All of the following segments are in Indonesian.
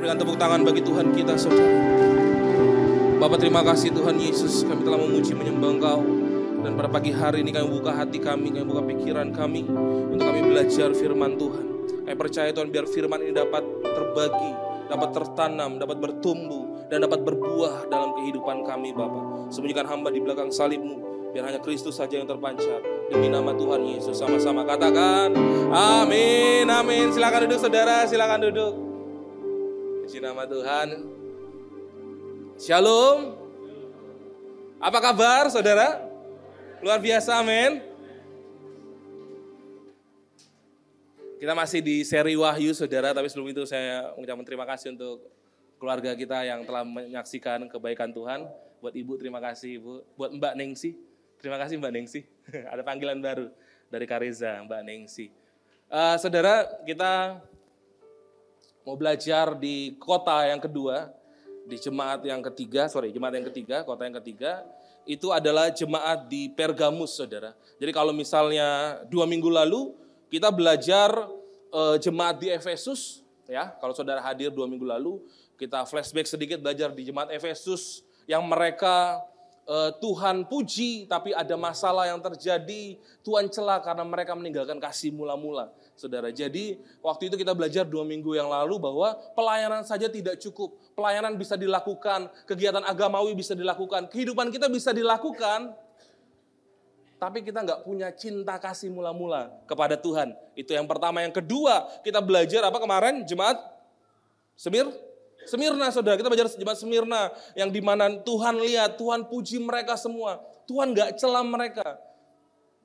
berikan tepuk tangan bagi Tuhan kita, saudara. Bapak, terima kasih Tuhan Yesus, kami telah memuji menyembah Engkau. Dan pada pagi hari ini kami buka hati kami buka pikiran kami, untuk kami belajar firman Tuhan. Kami percaya Tuhan, biar firman ini dapat terbagi, dapat tertanam, dapat bertumbuh, dan dapat berbuah dalam kehidupan kami, Bapak. Sembunyikan hamba di belakang salib-Mu, biar hanya Kristus saja yang terpancar. Demi nama Tuhan Yesus, sama-sama katakan amin, amin. Silakan duduk saudara, silakan duduk. Puji nama Tuhan. Shalom. Apa kabar saudara? Luar biasa, amin. Kita masih di seri Wahyu saudara, tapi sebelum itu saya mengucapkan terima kasih untuk keluarga kita yang telah menyaksikan kebaikan Tuhan. Buat Ibu, terima kasih Ibu. Buat Mbak Nengsi, terima kasih Mbak Nengsi. Ada panggilan baru dari Kareza, Mbak Nengsi. Saudara, kita mau belajar di kota yang kedua, di jemaat yang ketiga, kota yang ketiga, itu adalah jemaat di Pergamus, saudara. Jadi kalau misalnya 2 minggu lalu, kita belajar jemaat di Efesus, ya. Kalau saudara hadir 2 minggu lalu, kita flashback sedikit belajar di jemaat Efesus, yang mereka Tuhan puji, tapi ada masalah yang terjadi, Tuhan cela karena mereka meninggalkan kasih mula-mula. Saudara, jadi waktu itu kita belajar 2 minggu yang lalu bahwa pelayanan saja tidak cukup. Pelayanan bisa dilakukan, kegiatan agamawi bisa dilakukan, kehidupan kita bisa dilakukan, tapi kita nggak punya cinta kasih mula-mula kepada Tuhan. Itu yang pertama. Yang kedua, kita belajar apa kemarin? Jemaat Semirna, saudara. Kita belajar jemaat Semirna, yang dimana Tuhan lihat, Tuhan puji mereka semua. Tuhan nggak cela mereka.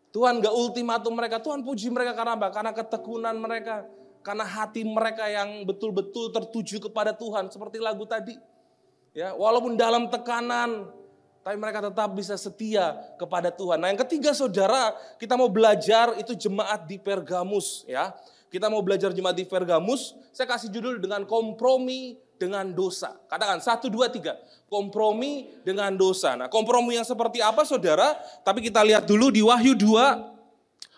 Tuhan gak ultimatum mereka, Tuhan puji mereka karena apa? Karena ketekunan mereka, karena hati mereka yang betul-betul tertuju kepada Tuhan, seperti lagu tadi. Ya, walaupun dalam tekanan, tapi mereka tetap bisa setia kepada Tuhan. Nah, yang ketiga saudara, kita mau belajar itu jemaat di Pergamus, ya. Kita mau belajar jemaat di Pergamus. Saya kasih judul dengan kompromi dengan dosa. Katakan 1, 2, 3. Kompromi dengan dosa. Nah, kompromi yang seperti apa saudara? Tapi kita lihat dulu di Wahyu 2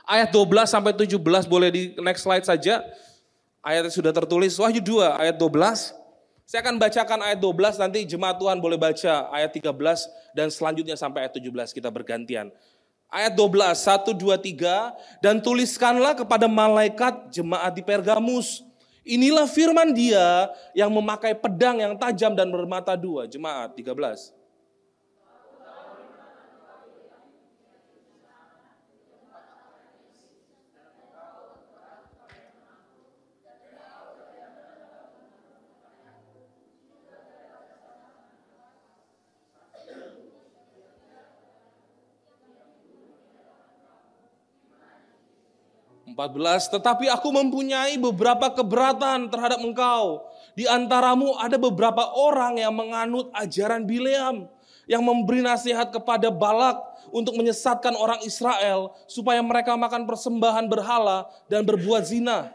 ayat 12 sampai 17. Boleh di next slide saja. Ayatnya sudah tertulis. Wahyu 2 ayat 12. Saya akan bacakan ayat 12, nanti jemaat Tuhan boleh baca ayat 13 dan selanjutnya sampai ayat 17, kita bergantian. Ayat 12, 1, 2, 3. Dan tuliskanlah kepada malaikat jemaat di Pergamus. Inilah firman Dia yang memakai pedang yang tajam dan bermata dua. Jemaat 13. Tetapi aku mempunyai beberapa keberatan terhadap engkau. Di antaramu ada beberapa orang yang menganut ajaran Bileam, yang memberi nasihat kepada Balak untuk menyesatkan orang Israel supaya mereka makan persembahan berhala dan berbuat zina.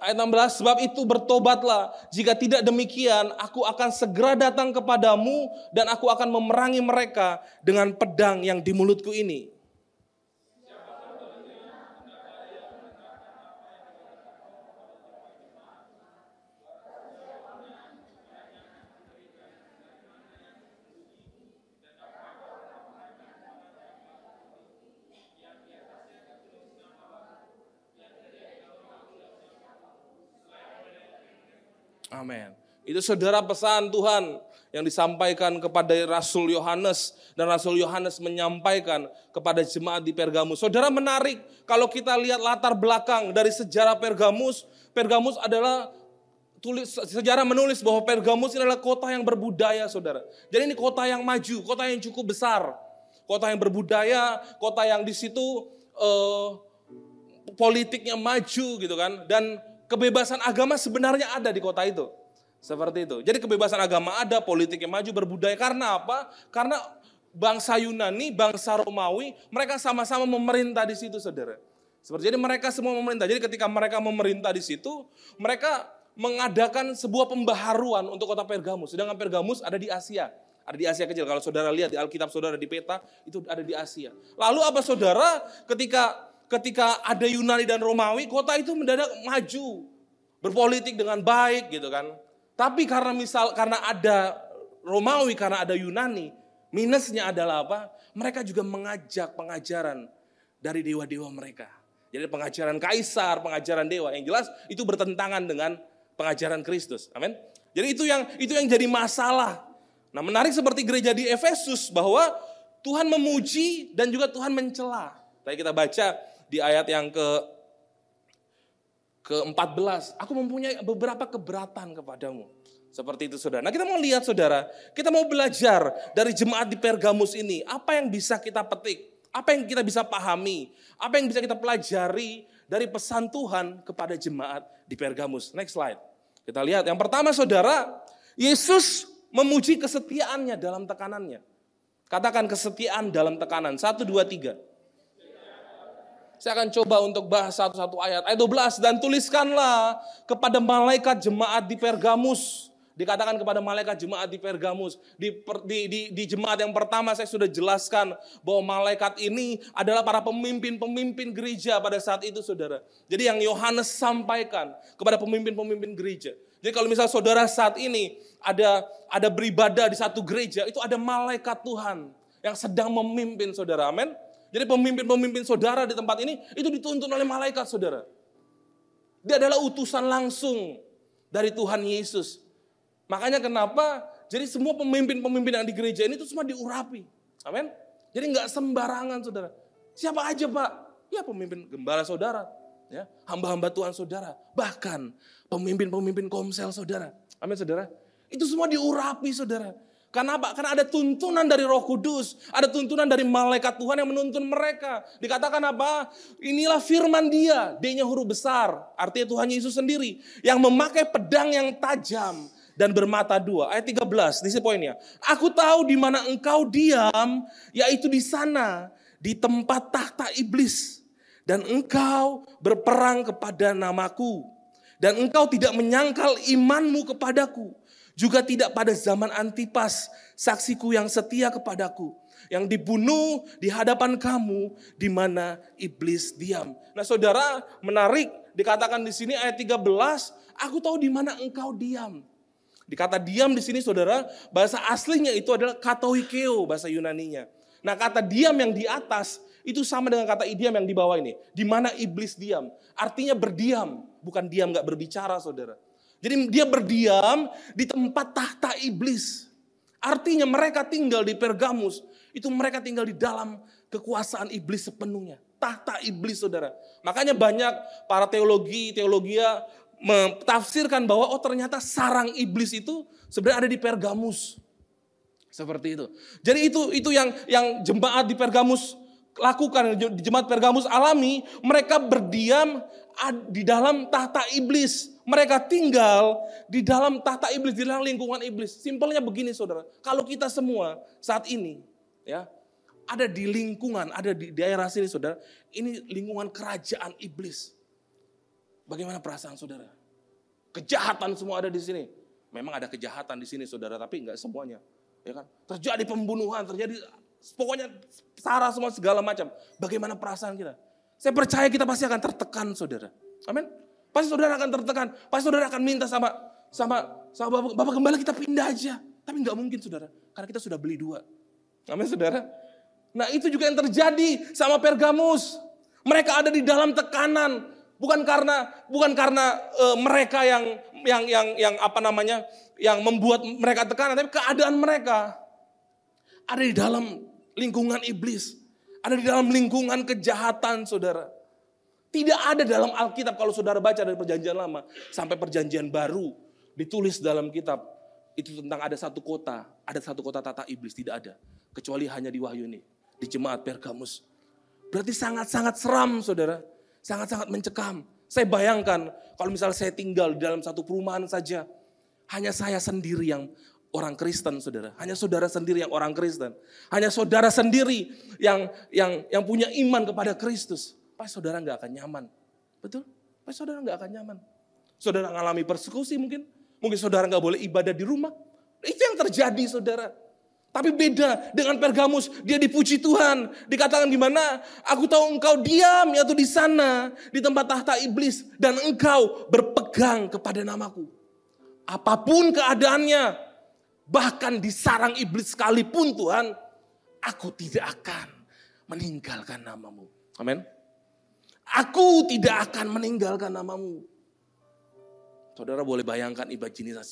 Ayat 16, sebab itu bertobatlah, jika tidak demikian aku akan segera datang kepadamu dan aku akan memerangi mereka dengan pedang yang di mulutku ini. Amin. Itu saudara pesan Tuhan yang disampaikan kepada Rasul Yohanes, dan Rasul Yohanes menyampaikan kepada jemaat di Pergamus. Saudara, menarik kalau kita lihat latar belakang dari sejarah Pergamus. Pergamus adalah sejarah menulis bahwa Pergamus ini adalah kota yang berbudaya, saudara. Jadi ini kota yang maju, kota yang cukup besar, kota yang berbudaya, kota yang di situ politiknya maju gitu kan, dan kebebasan agama sebenarnya ada di kota itu. Seperti itu. Jadi kebebasan agama ada, politiknya maju, berbudaya. Karena apa? Karena bangsa Yunani, bangsa Romawi, mereka sama-sama memerintah di situ, saudara. Jadi mereka semua memerintah. Jadi ketika mereka memerintah di situ, mereka mengadakan sebuah pembaharuan untuk kota Pergamus. Sedangkan Pergamus ada di Asia. Ada di Asia kecil. Kalau saudara lihat di Alkitab saudara di peta, itu ada di Asia. Lalu apa saudara, ketika ada Yunani dan Romawi, kota itu mendadak maju. Berpolitik dengan baik gitu kan. Tapi karena ada Romawi, karena ada Yunani, minusnya adalah apa? Mereka juga mengajak pengajaran dari dewa-dewa mereka. Jadi pengajaran kaisar, pengajaran dewa. Yang jelas itu bertentangan dengan pengajaran Kristus. Amin. Jadi itu yang jadi masalah. Nah, menarik seperti gereja di Efesus bahwa Tuhan memuji dan juga Tuhan mencela. Tadi kita baca di ayat yang ke-14, aku mempunyai beberapa keberatan kepadamu. Seperti itu saudara. Nah, kita mau lihat saudara, kita mau belajar dari jemaat di Pergamus ini, apa yang bisa kita petik, apa yang kita bisa pahami, apa yang bisa kita pelajari dari pesan Tuhan kepada jemaat di Pergamus. Next slide. Kita lihat yang pertama saudara, Yesus memuji kesetiaannya dalam tekanannya. Katakan kesetiaan dalam tekanan. 1, 2, 3. Saya akan coba untuk bahas satu-satu ayat. Ayat 12. Dan tuliskanlah kepada malaikat jemaat di Pergamus. Dikatakan kepada malaikat jemaat di Pergamus. Di jemaat yang pertama saya sudah jelaskan bahwa malaikat ini adalah para pemimpin-pemimpin gereja pada saat itu saudara. Jadi yang Yohanes sampaikan kepada pemimpin-pemimpin gereja. Jadi kalau misal saudara saat ini ada beribadah di satu gereja, itu ada malaikat Tuhan yang sedang memimpin saudara, amin. Jadi pemimpin-pemimpin saudara di tempat ini, itu dituntun oleh malaikat saudara. Dia adalah utusan langsung dari Tuhan Yesus. Makanya kenapa, jadi semua pemimpin-pemimpin yang di gereja ini itu semua diurapi, amin. Jadi gak sembarangan saudara. Siapa aja Pak? Ya pemimpin gembala saudara. Ya, hamba-hamba Tuhan saudara, bahkan pemimpin-pemimpin komsel saudara. Amin saudara. Itu semua diurapi saudara. Karena apa? Karena ada tuntunan dari Roh Kudus, ada tuntunan dari malaikat Tuhan yang menuntun mereka. Dikatakan apa? Inilah firman Dia, D-nya huruf besar, artinya Tuhan Yesus sendiri yang memakai pedang yang tajam dan bermata dua. Ayat 13, di sini poinnya. Aku tahu di mana engkau diam, yaitu di sana, di tempat tahta iblis. Dan engkau berperang kepada namaku. Dan engkau tidak menyangkal imanmu kepadaku. Juga tidak pada zaman Antipas, saksiku yang setia kepadaku. Yang dibunuh di hadapan kamu, di mana iblis diam. Nah saudara, menarik dikatakan di sini ayat 13, aku tahu di mana engkau diam. Dikata diam di sini saudara, bahasa aslinya itu adalah katoikeo, bahasa Yunaninya. Nah kata diam yang di atas, itu sama dengan kata idiom yang di bawah ini. Di mana iblis diam. Artinya berdiam. Bukan diam gak berbicara saudara. Jadi dia berdiam di tempat tahta iblis. Artinya mereka tinggal di Pergamus. Itu mereka tinggal di dalam kekuasaan iblis sepenuhnya. Tahta iblis saudara. Makanya banyak para teologia mentafsirkan bahwa ternyata sarang iblis itu sebenarnya ada di Pergamus. Seperti itu. Jadi itu yang jemaat di Pergamus lakukan, di jemaat Pergamus alami, mereka berdiam di dalam tahta iblis. Mereka tinggal di dalam tahta iblis, di dalam lingkungan iblis. Simpelnya begini saudara, kalau kita semua saat ini ya ada di lingkungan, ada di daerah sini saudara, ini lingkungan kerajaan iblis. Bagaimana perasaan saudara? Kejahatan semua ada di sini. Memang ada kejahatan di sini saudara, tapi enggak semuanya. Ya kan? Terjadi pembunuhan, terjadi pokoknya sara semua segala macam. Bagaimana perasaan kita? Saya percaya kita pasti akan tertekan saudara. Amin. Pasti saudara akan tertekan. Pasti saudara akan minta sama Bapak Gembala kita pindah aja. Tapi gak mungkin saudara. Karena kita sudah beli 2. Amin saudara. Nah itu juga yang terjadi sama Pergamus. Mereka ada di dalam tekanan. Bukan karena mereka yang membuat mereka tekanan. Tapi keadaan mereka ada di dalam lingkungan iblis. Ada di dalam lingkungan kejahatan saudara. Tidak ada dalam Alkitab kalau saudara baca dari perjanjian lama sampai perjanjian baru. Ditulis dalam kitab. Itu tentang ada satu kota tata iblis. Tidak ada. Kecuali hanya di Wahyu ini. Di jemaat Pergamus. Berarti sangat-sangat seram saudara. Sangat-sangat mencekam. Saya bayangkan kalau misalnya saya tinggal di dalam satu perumahan saja. Hanya saya sendiri yang orang Kristen saudara. Hanya saudara sendiri yang orang Kristen. Hanya saudara sendiri yang punya iman kepada Kristus. Pasti saudara gak akan nyaman. Betul? Pasti saudara gak akan nyaman. Saudara mengalami persekusi mungkin. Mungkin saudara gak boleh ibadah di rumah. Itu yang terjadi saudara. Tapi beda dengan Pergamus, dia dipuji Tuhan. Dikatakan gimana? Aku tahu engkau diam yaitu di sana, di tempat tahta iblis. Dan engkau berpegang kepada namaku. Apapun keadaannya, bahkan di sarang iblis sekalipun Tuhan, aku tidak akan meninggalkan namamu. Amin. Aku tidak akan meninggalkan namamu. Saudara boleh bayangkan,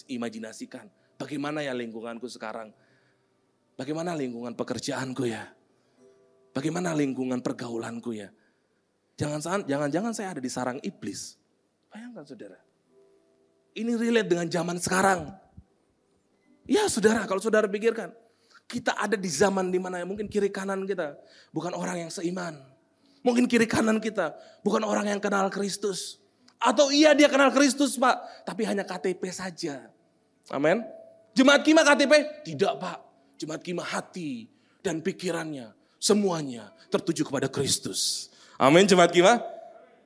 imajinasikan. Bagaimana ya lingkunganku sekarang? Bagaimana lingkungan pekerjaanku ya? Bagaimana lingkungan pergaulanku ya? Jangan-jangan saya ada di sarang iblis. Bayangkan saudara. Ini relate dengan zaman sekarang. Ya saudara, kalau saudara pikirkan. Kita ada di zaman dimana mungkin kiri kanan kita bukan orang yang seiman. Mungkin kiri kanan kita bukan orang yang kenal Kristus. Atau iya dia kenal Kristus Pak, tapi hanya KTP saja. Amin. Jemaat Kima KTP? Tidak Pak. Jemaat Kima hati dan pikirannya semuanya tertuju kepada Kristus. Amin Jemaat Kima.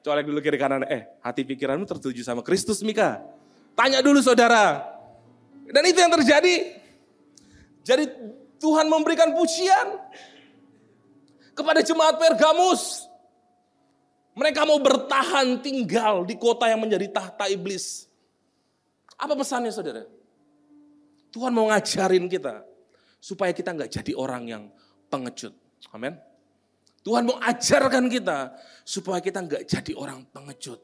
Colek dulu kiri kanan. Hati pikiranmu tertuju sama Kristus Mika. Tanya dulu saudara. Dan itu yang terjadi. Jadi Tuhan memberikan pujian kepada jemaat Pergamus. Mereka mau bertahan tinggal di kota yang menjadi tahta iblis. Apa pesannya saudara? Tuhan mau ngajarin kita supaya kita gak jadi orang yang pengecut. Amin. Tuhan mau ajarkan kita supaya kita gak jadi orang pengecut.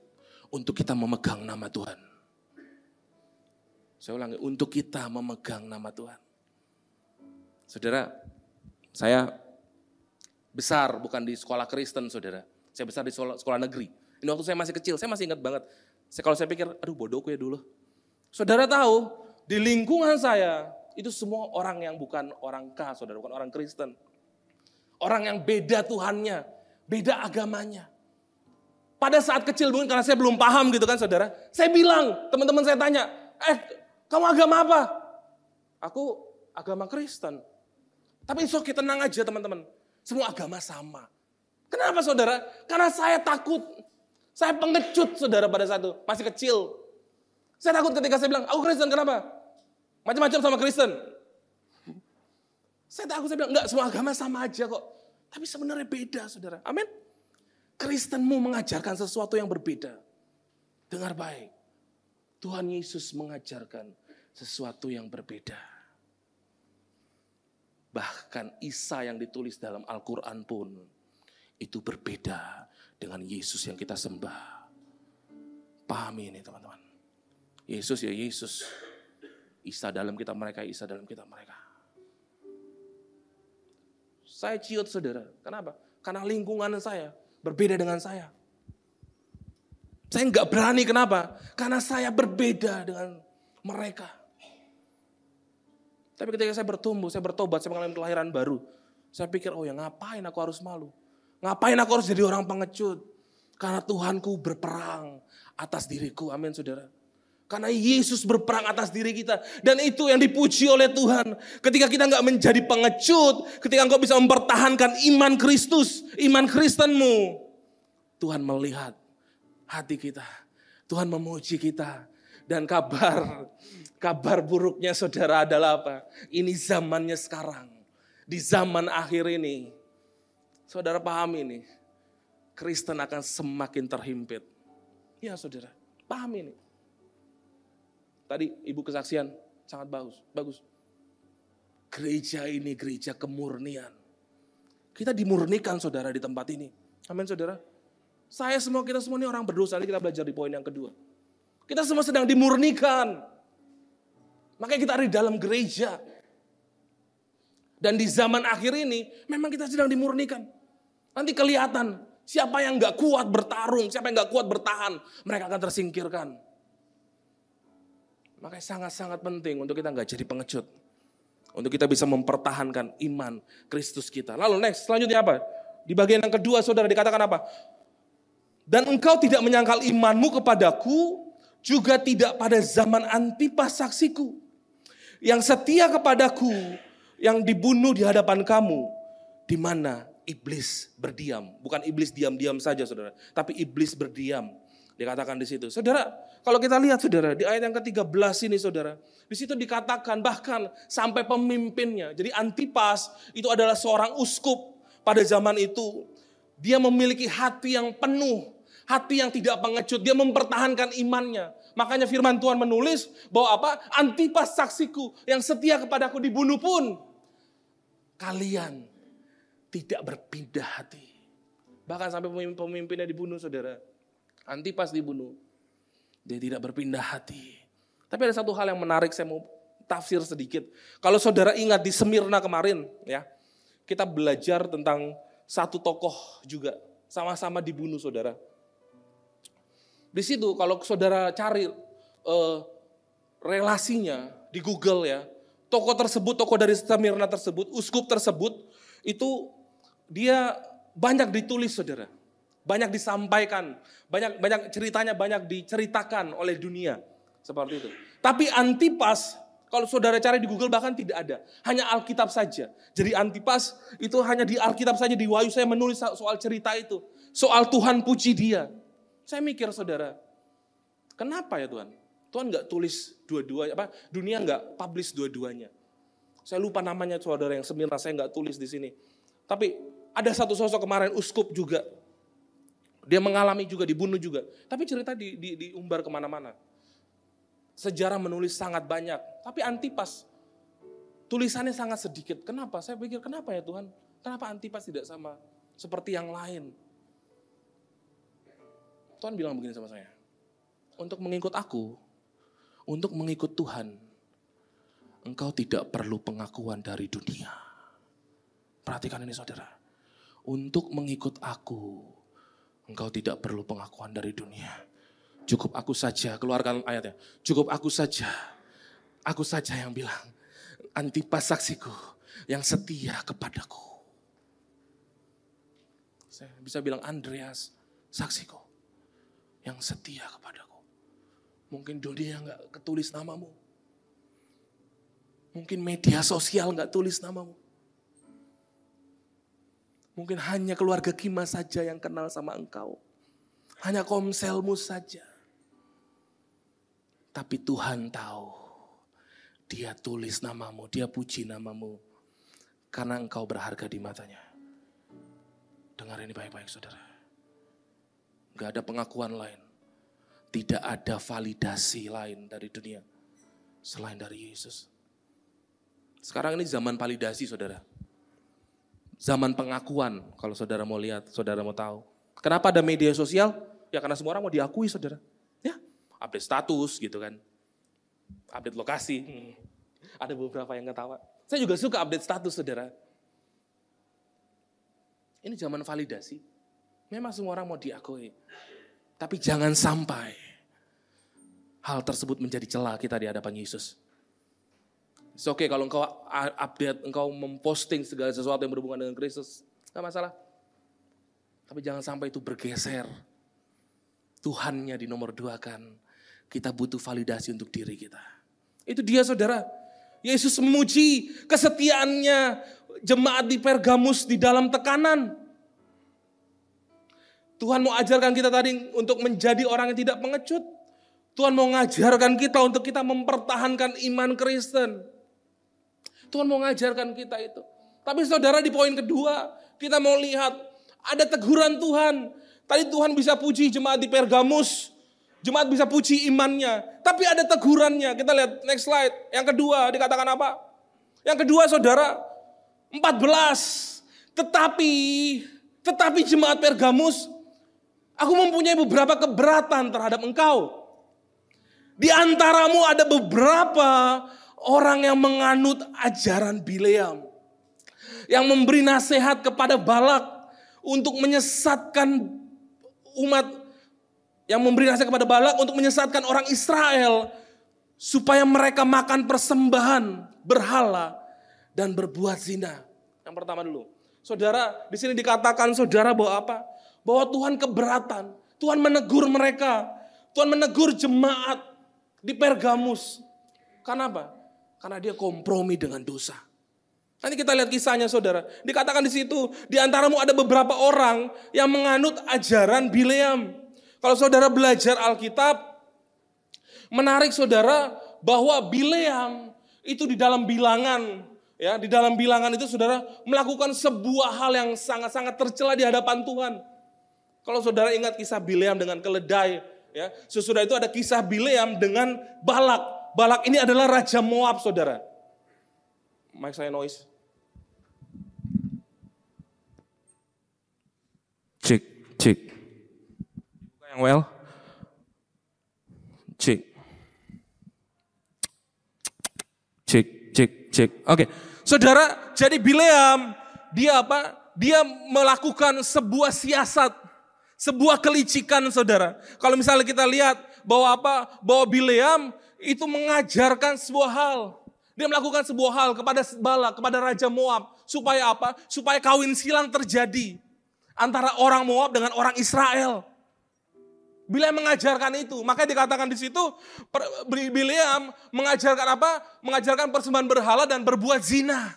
Untuk kita memegang nama Tuhan. Saya ulangi, untuk kita memegang nama Tuhan. Saudara, saya besar bukan di sekolah Kristen saudara. Saya besar di sekolah negeri. Ini waktu saya masih kecil, saya masih ingat banget. Kalau saya pikir, aduh bodohku ya dulu. Saudara tahu, di lingkungan saya, itu semua orang yang bukan orang saudara, bukan orang Kristen. Orang yang beda Tuhannya, beda agamanya. Pada saat kecil mungkin karena saya belum paham gitu kan saudara. Saya bilang, teman-teman saya tanya, kamu agama apa? Aku agama Kristen. Tapi oke, tenang aja teman-teman. Semua agama sama. Kenapa saudara? Karena saya takut. Saya pengecut saudara pada saat itu. Masih kecil. Saya takut ketika saya bilang, aku Kristen, kenapa? Macam-macam sama Kristen. Saya bilang, enggak, semua agama sama aja kok. Tapi sebenarnya beda saudara. Amin. Kristenmu mengajarkan sesuatu yang berbeda. Dengar baik. Tuhan Yesus mengajarkan sesuatu yang berbeda. Bahkan Isa yang ditulis dalam Al-Quran pun itu berbeda dengan Yesus yang kita sembah. Pahami ini teman-teman. Yesus ya Yesus. Isa dalam kita mereka, Isa dalam kita mereka. Saya ciut saudara. Kenapa? Karena lingkungan saya berbeda dengan saya. Saya enggak berani, kenapa? Karena saya berbeda dengan mereka. Tapi ketika saya bertumbuh, saya bertobat, saya mengalami kelahiran baru. Saya pikir, oh ya ngapain aku harus malu? Ngapain aku harus jadi orang pengecut? Karena Tuhanku berperang atas diriku, amin saudara. Karena Yesus berperang atas diri kita. Dan itu yang dipuji oleh Tuhan. Ketika kita gak menjadi pengecut, ketika engkau bisa mempertahankan iman Kristus, iman Kristenmu. Tuhan melihat hati kita. Tuhan memuji kita. Dan kabar buruknya saudara adalah apa? Ini zamannya sekarang. Di zaman akhir ini. Saudara paham ini. Kristen akan semakin terhimpit. Ya saudara, paham ini. Tadi ibu kesaksian sangat bagus. Gereja ini gereja kemurnian. Kita dimurnikan saudara di tempat ini. Amin saudara. Kita semua ini orang berdosa. Ini kita belajar di poin yang kedua. Kita semua sedang dimurnikan. Makanya kita ada di dalam gereja. Dan di zaman akhir ini memang kita sedang dimurnikan. Nanti kelihatan siapa yang gak kuat bertarung, siapa yang gak kuat bertahan. Mereka akan tersingkirkan. Makanya sangat-sangat penting untuk kita gak jadi pengecut. Untuk kita bisa mempertahankan iman Kristus kita. Lalu selanjutnya apa? Di bagian yang kedua saudara dikatakan apa? Dan engkau tidak menyangkal imanmu kepadaku, juga tidak pada zaman Antipas saksiku. Yang setia kepadaku, yang dibunuh di hadapan kamu. Di mana iblis berdiam. Bukan iblis diam-diam saja saudara. Tapi iblis berdiam. Dikatakan di situ. Saudara, Kalau kita lihat saudara, di ayat yang ke-13 ini saudara, di situ dikatakan bahkan sampai pemimpinnya. Jadi Antipas itu adalah seorang uskup pada zaman itu. Dia memiliki hati yang penuh, hati yang tidak pengecut. Dia mempertahankan imannya. Makanya firman Tuhan menulis bahwa apa? Antipas saksiku yang setia kepadaku dibunuh pun kalian tidak berpindah hati. Bahkan sampai pemimpinnya dibunuh saudara. Antipas dibunuh. Dia tidak berpindah hati. Tapi ada satu hal yang menarik, saya mau tafsir sedikit. Kalau saudara ingat di Smyrna kemarin, ya, kita belajar tentang satu tokoh juga sama-sama dibunuh saudara. Di situ kalau saudara cari relasinya di Google ya, tokoh tersebut, tokoh dari Smyrna tersebut, uskup tersebut, itu dia banyak ditulis saudara. Banyak disampaikan, banyak ceritanya banyak diceritakan oleh dunia. Seperti itu. Tapi Antipas, kalau saudara cari di Google bahkan tidak ada. Hanya Alkitab saja. Jadi Antipas itu hanya di Alkitab saja, di Wahyu saya menulis soal cerita itu. Soal Tuhan puji dia. Saya mikir saudara, kenapa ya Tuhan? Tuhan gak tulis dua-duanya, dunia gak publish dua-duanya. Saya lupa namanya saudara yang Smyrna, saya gak tulis di sini. Tapi ada satu sosok kemarin, uskup juga. Dia mengalami juga, dibunuh juga. Tapi cerita diumbar kemana-mana. Sejarah menulis sangat banyak. Tapi Antipas, tulisannya sangat sedikit. Kenapa? Saya pikir, kenapa ya Tuhan? Kenapa Antipas tidak sama seperti yang lain? Tuhan bilang begini sama saya. Untuk mengikut aku, untuk mengikut Tuhan, engkau tidak perlu pengakuan dari dunia. Perhatikan ini saudara. Untuk mengikut aku, engkau tidak perlu pengakuan dari dunia. Cukup aku saja, keluarkan ayatnya. Cukup aku saja yang bilang, Antipas saksiku yang setia kepadaku. Saya bisa bilang Andreas saksiku yang setia kepadaku. Mungkin dunia gak ketulis namamu. Mungkin media sosial gak tulis namamu. Mungkin hanya keluarga Kima saja yang kenal sama engkau. Hanya komselmu saja. Tapi Tuhan tahu. Dia tulis namamu, dia puji namamu. Karena engkau berharga di matanya. Dengar ini baik-baik saudara. Gak ada pengakuan lain. Tidak ada validasi lain dari dunia. Selain dari Yesus. Sekarang ini zaman validasi saudara. Zaman pengakuan, kalau saudara mau lihat, saudara mau tahu. Kenapa ada media sosial? Ya karena semua orang mau diakui saudara. Ya, update status gitu kan. Update lokasi. Ada beberapa yang ketawa. Saya juga suka update status saudara. Ini zaman validasi. Memang semua orang mau diakui. Tapi jangan sampai hal tersebut menjadi celah kita di hadapan Yesus. It's okay kalau engkau update, engkau memposting segala sesuatu yang berhubungan dengan Kristus. Gak masalah. Tapi jangan sampai itu bergeser. Tuhannya di nomor 2 kan. Kita butuh validasi untuk diri kita. Itu dia saudara. Yesus memuji kesetiaannya jemaat di Pergamus di dalam tekanan. Tuhan mau ajarkan kita tadi untuk menjadi orang yang tidak pengecut. Tuhan mau ngajarkan kita untuk kita mempertahankan iman Kristen. Tuhan mau ngajarkan kita itu. Tapi saudara di poin kedua, kita mau lihat ada teguran Tuhan. Tadi Tuhan bisa puji jemaat di Pergamus. Jemaat bisa puji imannya. Tapi ada tegurannya. Kita lihat next slide. Yang kedua dikatakan apa? Yang kedua saudara, 14. Tetapi jemaat Pergamus, aku mempunyai beberapa keberatan terhadap engkau. Di antaramu ada beberapa orang yang menganut ajaran Bileam. Yang memberi nasihat kepada Balak untuk menyesatkan umat. Yang memberi nasihat kepada Balak untuk menyesatkan orang Israel. Supaya mereka makan persembahan berhala dan berbuat zina. Yang pertama dulu. Saudara, di sini dikatakan saudara bahwa apa? Bahwa Tuhan keberatan. Tuhan menegur mereka. Tuhan menegur jemaat di Pergamus. Karena apa? Karena dia kompromi dengan dosa. Nanti kita lihat kisahnya saudara. Dikatakan di situ, di antaramu ada beberapa orang yang menganut ajaran Bileam. Kalau saudara belajar Alkitab, Menarik saudara bahwa Bileam itu di dalam bilangan, ya di dalam bilangan itu saudara melakukan sebuah hal yang sangat-sangat tercela di hadapan Tuhan. Kalau saudara ingat kisah Bileam dengan keledai, ya sesudah itu ada kisah Bileam dengan Balak. Balak ini adalah raja Moab saudara. Mic saya noise. Cek. Yang well. Cek. Oke. Saudara, jadi Bileam dia apa? Dia melakukan sebuah siasat, sebuah kelicikan saudara. Kalau misalnya kita lihat bahwa apa? Bahwa Bileam itu mengajarkan sebuah hal. Dia melakukan sebuah hal kepada Balak, kepada Raja Moab. Supaya apa? Supaya kawin silang terjadi antara orang Moab dengan orang Israel. Bileam mengajarkan itu. Makanya dikatakan di situ Bileam mengajarkan apa? Mengajarkan persembahan berhala dan berbuat zina.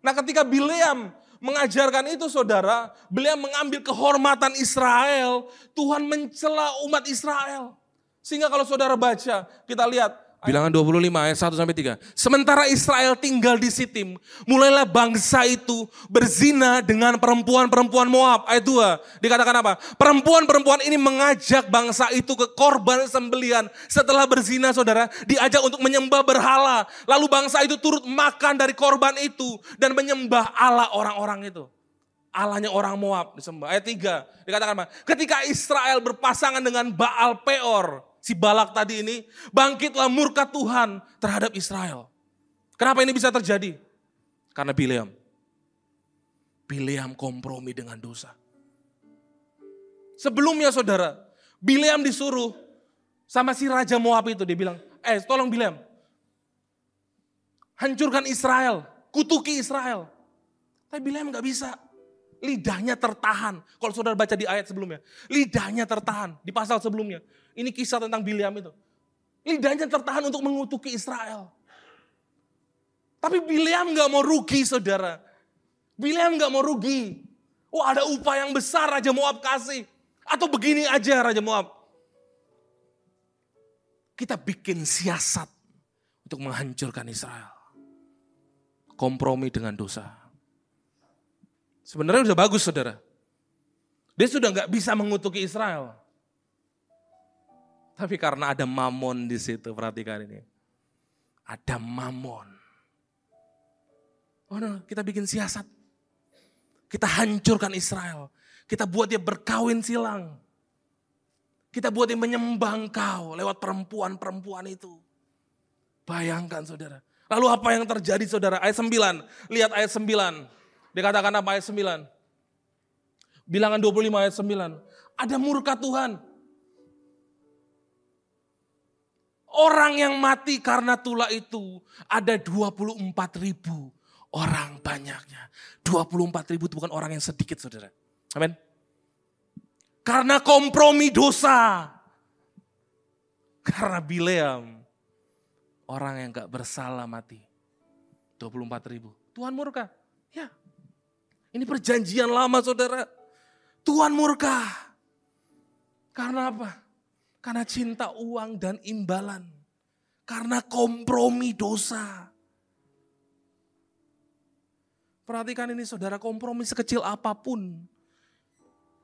Nah ketika Bileam mengajarkan itu saudara, Bileam mengambil kehormatan Israel, Tuhan mencela umat Israel. Sehingga kalau saudara baca, kita lihat Bilangan 25 ayat 1-3. Sementara Israel tinggal di Sitim, mulailah bangsa itu berzina dengan perempuan-perempuan Moab. Ayat 2 dikatakan apa? Perempuan-perempuan ini mengajak bangsa itu ke korban sembelihan. Setelah berzina saudara, diajak untuk menyembah berhala. Lalu bangsa itu turut makan dari korban itu dan menyembah Allah orang-orang itu. Allahnya orang Moab disembah. Ayat 3 dikatakan apa? Ketika Israel berpasangan dengan Baal Peor, si Balak tadi ini, bangkitlah murka Tuhan terhadap Israel. Kenapa ini bisa terjadi? Karena Bileam kompromi dengan dosa. Sebelumnya saudara, Bileam disuruh sama si Raja Moab itu, dia bilang, tolong Bileam, hancurkan Israel, kutuki Israel. Tapi Bileam gak bisa. Lidahnya tertahan. Kalau saudara baca di ayat sebelumnya. Lidahnya tertahan. Di pasal sebelumnya. Ini kisah tentang Bileam itu. Lidahnya tertahan untuk mengutuki Israel. Tapi Bileam gak mau rugi saudara. Bileam gak mau rugi. Ada upah yang besar Raja Moab kasih. Atau begini aja Raja Moab. Kita bikin siasat untuk menghancurkan Israel. Kompromi dengan dosa. Sebenarnya sudah bagus saudara. Dia sudah gak bisa mengutuki Israel. Tapi karena ada mamon di situ, perhatikan ini. Ada mamon. Kita bikin siasat. Kita hancurkan Israel. Kita buat dia berkawin silang. Kita buat dia menyembah Engkau lewat perempuan-perempuan itu. Bayangkan saudara. Lalu apa yang terjadi saudara? Ayat 9. Lihat ayat 9. Dikatakan apa ayat 9? Bilangan 25 ayat 9. Ada murka Tuhan. Orang yang mati karena tulah itu ada 24.000 orang banyaknya. 24.000 itu bukan orang yang sedikit saudara. Amin. Karena kompromi dosa. Karena Bileam. Orang yang gak bersalah mati. 24.000. Tuhan murka. Ya. Ini perjanjian lama saudara. Tuhan murka. Karena apa? Karena cinta uang dan imbalan. Karena kompromi dosa. Perhatikan ini saudara, kompromi sekecil apapun.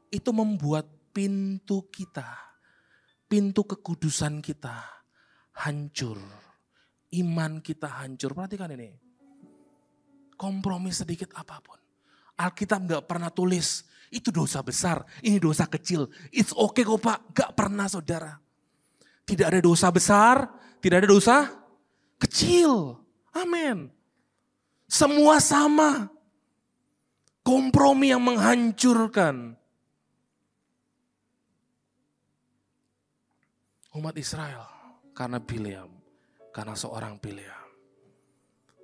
Itu membuat pintu kita, pintu kekudusan kita hancur. Iman kita hancur. Perhatikan ini. Kompromi sedikit apapun. Alkitab gak pernah tulis, itu dosa besar, ini dosa kecil. It's okay kok Pak, gak pernah saudara. Tidak ada dosa besar, tidak ada dosa kecil. Amin. Semua sama. Kompromi yang menghancurkan umat Israel. Karena Bileam, karena seorang Bileam.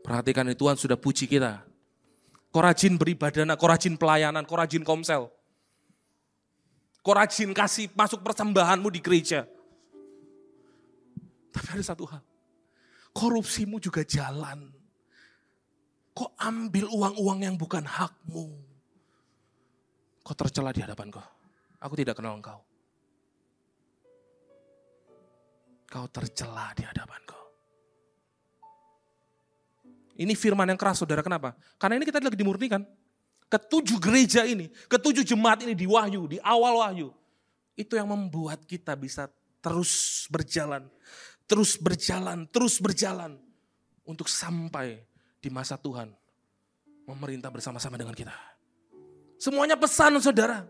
Perhatikan ini, Tuhan sudah puji kita. Kau rajin beribadah, kau rajin pelayanan, kau rajin komsel. Kau rajin kasih masuk persembahanmu di gereja. Tapi ada satu hal. Korupsimu juga jalan. Kau ambil uang-uang yang bukan hakmu. Kau tercela di hadapan kau. Aku tidak kenal engkau. kau tercela di hadapanku. Ini firman yang keras saudara, kenapa? Karena ini kita lagi dimurnikan. Ketujuh gereja ini, ketujuh jemaat ini di Wahyu, di awal Wahyu. Itu yang membuat kita bisa terus berjalan. Terus berjalan, terus berjalan. Untuk sampai di masa Tuhan memerintah bersama-sama dengan kita. Semuanya pesan saudara.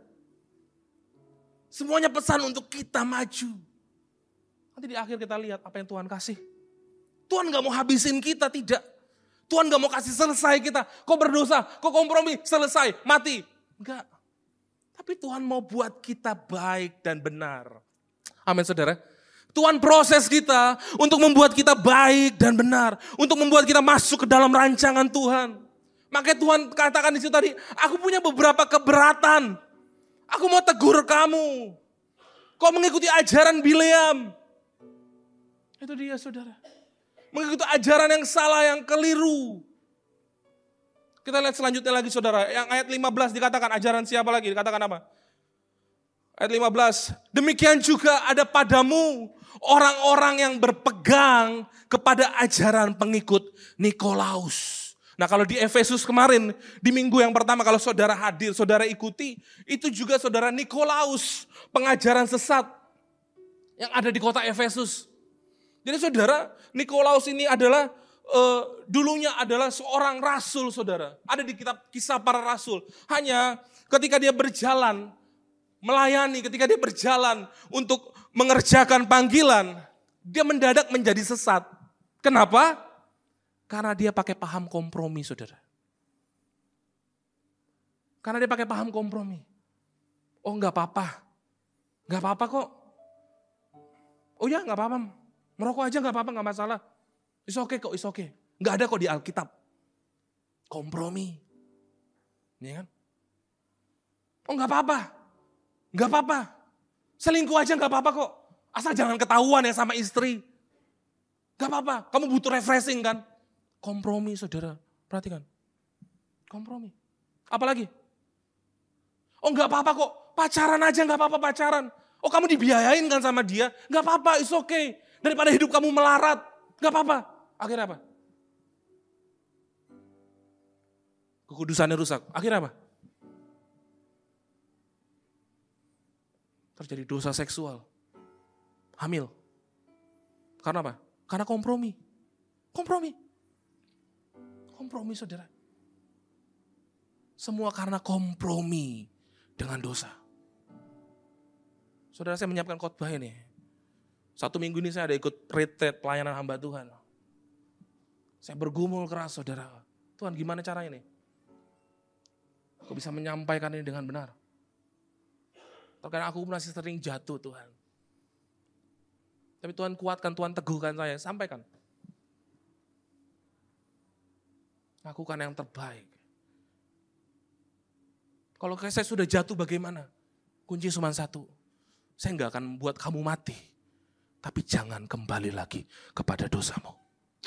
Semuanya pesan untuk kita maju. Nanti di akhir kita lihat apa yang Tuhan kasih. Tuhan gak mau habisin kita, tidak. Tuhan gak mau kasih selesai kita. Kau berdosa, kau kompromi, selesai, mati. Enggak. Tapi Tuhan mau buat kita baik dan benar. Amin saudara. Tuhan proses kita untuk membuat kita baik dan benar. Untuk membuat kita masuk ke dalam rancangan Tuhan. Makanya Tuhan katakan di situ tadi, aku punya beberapa keberatan. Aku mau tegur kamu. Kau mengikuti ajaran Bileam. Itu dia saudara. Mengikuti ajaran yang salah, yang keliru. Kita lihat selanjutnya lagi saudara. Yang ayat 15 dikatakan ajaran siapa lagi? Dikatakan apa? Ayat 15. Demikian juga ada padamu orang-orang yang berpegang kepada ajaran pengikut Nikolaus. Nah kalau di Efesus kemarin, di minggu yang pertama kalau saudara hadir, saudara ikuti. Itu juga saudara Nikolaus, pengajaran sesat yang ada di kota Efesus. Jadi saudara, Nikolaus ini adalah dulunya adalah seorang rasul saudara. Ada di kitab Kisah Para Rasul. Hanya ketika dia berjalan, melayani, ketika dia berjalan untuk mengerjakan panggilan, dia mendadak menjadi sesat. Kenapa? Karena dia pakai paham kompromi saudara. Karena dia pakai paham kompromi. Oh enggak apa-apa. Enggak apa-apa kok. Oh ya enggak apa-apa. Merokok aja gak apa-apa, gak masalah. It's okay kok, it's okay. Gak ada kok di Alkitab. Kompromi. Ya kan? Oh gak apa-apa. Gak apa-apa. Selingkuh aja gak apa-apa kok. Asal jangan ketahuan ya sama istri. Gak apa-apa. Kamu butuh refreshing kan? Kompromi saudara. Perhatikan. Kompromi. Apalagi? Oh gak apa-apa kok. Pacaran aja gak apa-apa pacaran. Oh kamu dibiayain kan sama dia. Gak apa-apa, it's okay. Daripada hidup kamu melarat. Gak apa-apa. Akhirnya apa? Kekudusannya rusak. Akhirnya apa? Terjadi dosa seksual. Hamil. Karena apa? Karena kompromi. Kompromi. Kompromi saudara. Semua karena kompromi dengan dosa. Saudara saya menyiapkan khotbah ini. 1 minggu ini saya ada ikut retreat pelayanan hamba Tuhan. Saya bergumul keras saudara. Tuhan gimana caranya nih? Aku bisa menyampaikan ini dengan benar. Karena aku masih sering jatuh Tuhan. Tapi Tuhan kuatkan, Tuhan teguhkan saya. Sampaikan. Lakukan yang terbaik. Kalau saya sudah jatuh bagaimana? Kunci cuma satu. Saya enggak akan membuat kamu mati. Tapi jangan kembali lagi kepada dosamu.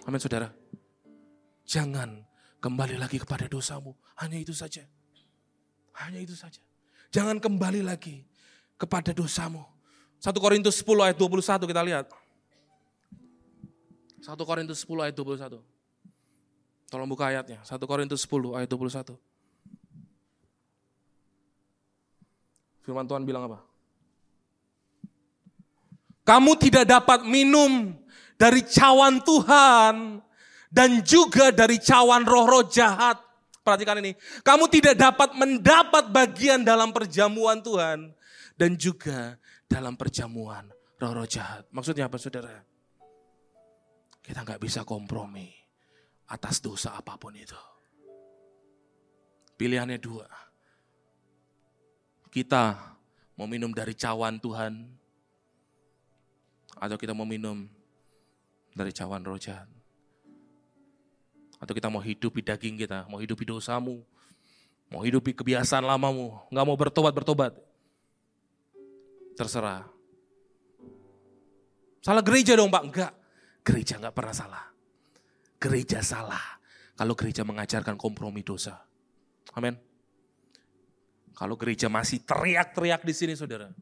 Amin saudara. Jangan kembali lagi kepada dosamu. Hanya itu saja. Hanya itu saja. Jangan kembali lagi kepada dosamu. 1 Korintus 10 ayat 21 kita lihat. 1 Korintus 10 ayat 21. Tolong buka ayatnya. 1 Korintus 10 ayat 21. Firman Tuhan bilang apa? Kamu tidak dapat minum dari cawan Tuhan dan juga dari cawan roh-roh jahat. Perhatikan ini. Kamu tidak dapat mendapat bagian dalam perjamuan Tuhan dan juga dalam perjamuan roh-roh jahat. Maksudnya apa saudara? Kita gak bisa kompromi atas dosa apapun itu. Pilihannya dua. Kita mau minum dari cawan Tuhan atau kita mau minum dari cawan roh jahat. Atau kita mau hidupi daging kita, mau hidupi dosamu, mau hidupi kebiasaan lamamu, gak mau bertobat. Terserah. Salah gereja dong Pak? Enggak, gereja gak pernah salah. Gereja salah kalau gereja mengajarkan kompromi dosa. Amin. Kalau gereja masih teriak-teriak di sini saudara,